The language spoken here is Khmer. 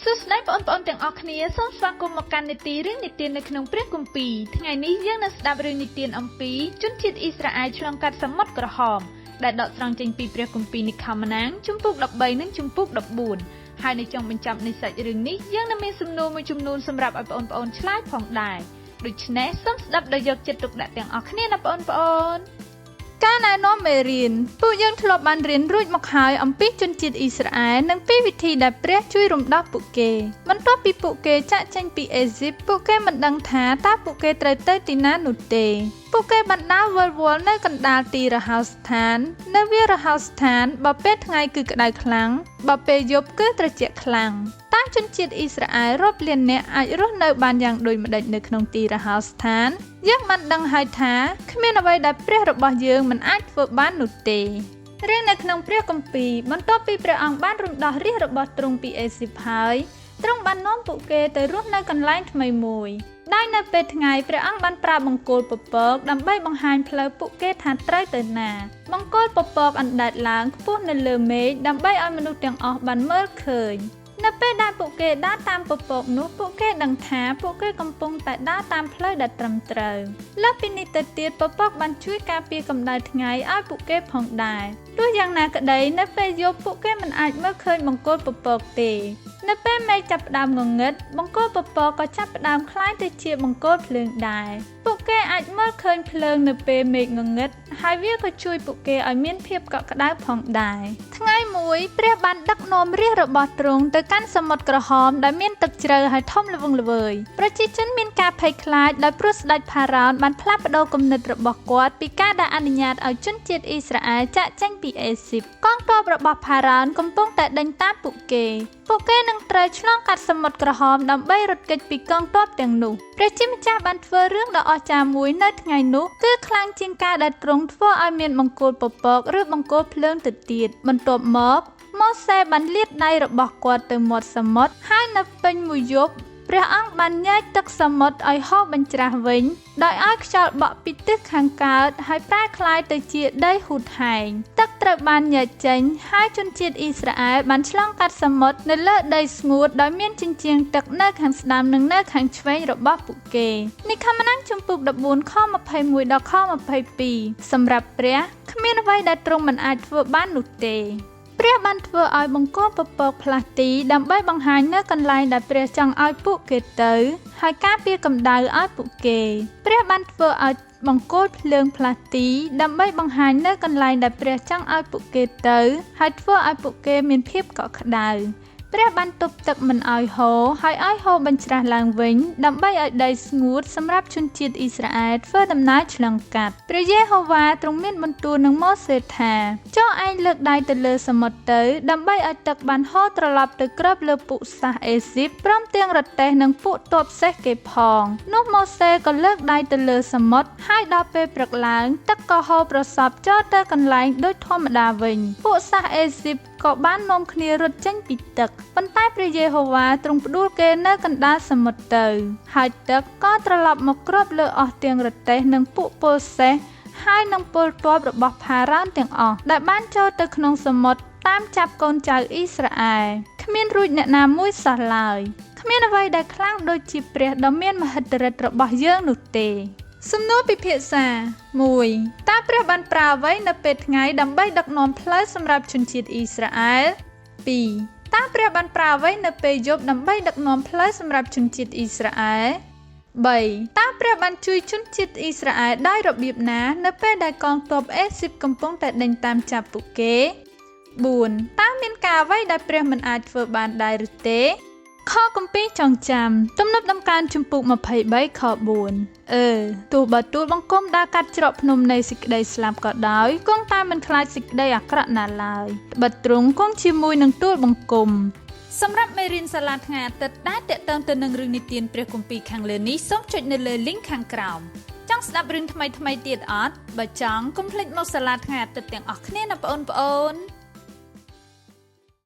សួស្តីបងប្អូនទាំងអស់គ្នាសូមស្វាគមន៍មកកាន់នីតិរឿងនិទាននៅក្នុងព្រះគម្ពីរថ្ងៃនេះយើងនឹងស្ដាប់រឿងនិទានអំពីជនជាតិអ៊ីស្រាអែលឆ្លងកាត់សមុទ្រក្រហមដែលដកស្រង់ចេញពីព្រះគម្ពីរនិខមណាងជំពូក13និងជំពូក14ហើយនៅចុងបញ្ចប់នៃសាច់រឿងនេះយើងនឹងមានសំណួរមួយចំនួនសម្រាប់ឲ្យបងប្អូនឆ្លើយផងដែរដូច្នេះសូមស្ដាប់ដោយយកចិត្តទុកដាក់ទាំងអស់គ្នាណាបងប្អូនការណែនាំមេរៀនពួកយើងធ្លាប់បានរៀនរួចមកហើយអំពីជនជាតិអ៊ីស្រាអែលនិងពីវិធីដែលព្រះជួយរំដោះពួកគេបន្ទាប់ពីពួកគេចាកចេញពីអេស៊ីបពួកគេមិនដឹងថាតើពួកគេត្រូវទៅទីណានោះទេពួកគេបានដើរវិលវល់នៅកណ្ដាលទីរហោស្ថាននៅវាលរហោស្ថានបើពេលថ្ងៃគឺក្តៅខ្លាំងបើពេលយប់គឺត្រជាក់ខ្លាំងតើជនជាតិអ៊ីស្រាអែលរាប់លាននាក់អាចរស់នៅបានយ៉ាងដូចម្តេចនៅក្នុងទីរហោស្ថានយើងបានដឹងហើយថាគ្មានអ្វីដែលព្រះរបស់យើងមិនអាចធ្វើបាននោះទេរឿងនៅក្នុងព្រះគម្ពីរបន្ទាប់ពីព្រះអង្គបានរំដោះរាជរបស់ទ្រង់ពីអេស៊ីបហើយទ្រង់បាននាំពួកគេទៅរស់នៅកន្លែងថ្មីមួយដោយនៅពេលថ្ងៃព្រះអង្គបានប្រើបង្គោលពពកដើម្បីបង្ហាញផ្លូវពួកគេថាត្រូវទៅណាបង្គោលពពកអណ្ដែតឡើងខ្ពស់នៅលើមេឃដើម្បីឲ្យមនុស្សទាំងអស់បានមើលឃើញនៅពេលដែលពួកគេដើរតាមពពកនោះពួកគេដឹងថាពួកគេកំពុងតែដើរតាមផ្លូវដែលត្រឹមត្រូវលើសពីនេះទៅទៀតពពកបានជួយការពារកម្ដៅថ្ងៃឲ្យពួកគេផងដែរទោះយ៉ាងណាក្តីនៅពេលយប់ពួកគេមិនអាចមើលឃើញបង្គោលពពកទេនៅពេលមេឃចាប់ផ្ដើមងងឹតបង្គោលពពកក៏ចាប់ផ្ដើមคล้ายទៅជាបង្គោលភ្លើងដែរពួកគេអាចមើលឃើញភ្លើងនៅពេលមេឃងងឹតហើយវាក៏ជួយពួកគេឲ្យមានភាពកក់ក្ដៅផងដែរថ្ងៃមួយព្រះបានដឹកនាំរាជរបស់ទ្រង់ទៅកាន់សមុទ្រក្រហមដែលមានទឹកជ្រៅហើយធំល្វឹងល្វើយប្រជាជនមានការភ័យខ្លាចដោយព្រោះស្ដេចផារ៉ោនបានផ្លាស់ប្ដូរគំនិតរបស់គាត់ពីការដែលអនុញ្ញាតឲ្យជនជាតិអ៊ីស្រាអែលចាកចេញពីអេស៊ីបកងទ័ពរបស់ផារ៉ោនកំពុងតែដេញតាមពួកគេនឹងត្រូវឆ្លងកាត់សមុទ្រក្រហមដើម្បីរត់គេចពីកងទ័ពទាំងនោះព្រះជាម្ចាស់បានធ្វើរឿងដ៏អស្ចារ្យមួយនៅថ្ងៃនោះគឺខ្លាំងជាងការដែលទ្រង់ធ្វើឲ្យមានបង្គោលពពកឬបង្គោលភ្លើងទៅទៀតបន្ទាប់មកម៉ូសេបានលាតដៃរបស់គាត់ទៅមាត់សមុទ្រហើយនៅពេញមួយយប់ព្រះអង្គបានញែកទឹកសមុទ្រឲ្យហូរបញ្ច្រាសវិញដោយឲ្យខ្យល់បក់ពីទិសខាងកើតហើយប្រែក្លាយទៅជាដីហួតហែងទឹកត្រូវបានញែកចេញហើយជនជាតិអ៊ីស្រាអែលបានឆ្លងកាត់សមុទ្រនៅលើដីស្ងួតដោយមានជញ្ជាំងទឹកនៅខាងស្ដាំនិងនៅខាងឆ្វេងរបស់ពួកគេនិខមណាំងជំពូក14ខ21ដល់ខ22សម្រាប់ព្រះគ្មានអ្វីដែលទ្រង់មិនអាចធ្វើបាននោះទេព្រះបានធ្វើឲ្យបង្គោលពពកផ្លាស់ទីដើម្បីបង្ហាញនៅកន្លែងដែលព្រះចង់ឲ្យពួកគេទៅហើយការពារកម្ដៅឲ្យពួកគេព្រះបានធ្វើឲ្យបង្គោលភ្លើងផ្លាស់ទីដើម្បីបង្ហាញនៅកន្លែងដែលព្រះចង់ឲ្យពួកគេទៅហើយធ្វើឲ្យពួកគេមានភាពកក់ក្ដៅព្រះបានទប់ទឹកមិនឲ្យហូរហើយឲ្យហូរបញ្ច្រាសឡើងវិញដើម្បីឲ្យដីស្ងួតសម្រាប់ជនជាតិអ៊ីស្រាអែលធ្វើដំណើរឆ្លងកាត់ព្រះយេហូវ៉ាទ្រង់មានបន្ទូលនឹងម៉ូសេថាចុះឯងលើកដៃទៅលើសមុទ្រទៅដើម្បីឲ្យទឹកបានហូរត្រឡប់ទៅគ្របលើពួកសាសអេស៊ីបព្រមទាំងរទេះនិងពួកទ័ពសេះគេផងនោះម៉ូសេក៏លើកដៃទៅលើសមុទ្រហើយដល់ពេលព្រឹកឡើងទឹកក៏ហូរប្រសពចូលទៅកន្លែងដូចធម្មតាវិញពួកសាសអេស៊ីបក៏បាននាំគ្នារត់ចេញពីទឹកប៉ុន្តែព្រះយេហូវ៉ាទ្រង់ផ្ដួលគេនៅកណ្ដាលសមុទ្រទៅហើយទឹកក៏ត្រឡប់មកគ្របលើអស់ទាំងរទេះនិងពួកពលសេះហើយនឹងពលទ័ពរបស់ផារ៉ោនទាំងអស់ដែលបានចូលទៅក្នុងសមុទ្រតាមចាប់កូនចៅអ៊ីស្រាអែលគ្មានរួចអ្នកណាមួយសោះឡើយគ្មានអ្វីដែលខ្លាំងដូចជាព្រះដ៏មានមហិទ្ធិឫទ្ធិរបស់យើងនោះទេសំណួរពិភាក្សា 1. តើព្រះបានប្រើអ្វីនៅពេលថ្ងៃដើម្បីដឹកនាំផ្លូវសម្រាប់ជនជាតិអ៊ីស្រាអែល 2. តើព្រះបានប្រើអ្វីនៅពេលយប់ដើម្បីដឹកនាំផ្លូវសម្រាប់ជនជាតិអ៊ីស្រាអែល 3. តើព្រះបានជួយជនជាតិអ៊ីស្រាអែលដោយរបៀបណានៅពេលដែលកងទ័ពអេស៊ីបកំពុងតែដេញតាមចាប់ពួកគេ 4. តើមានការអ្វីដែលព្រះមិនអាចធ្វើបានដែរឬទេខគម្ពីរចងចាំទំនុកដំកើងជំពូក23ខ4ទោះបើទូលបង្គំដើរកាត់ច្រកភ្នំនៃសេចក្តីស្លាប់ក៏ដោយគង់តែមិនខ្លាចសេចក្តីអាក្រក់ណាឡើយបិទទ្រង់គង់ជាមួយនឹងទូលបង្គំសម្រាប់មេរៀនសាលាថ្ងៃអាទិត្យដែលតេតងទៅនឹងរឿងនិទានព្រះគម្ពីរខាងលើនេះសូមចុចនៅលើ link ខាងក្រោមចង់ស្ដាប់រឿងថ្មីៗទៀតអត់បើចង់កុំភ្លេចមកសាលាថ្ងៃអាទិត្យទាំងអស់គ្នាណាបងប្អូន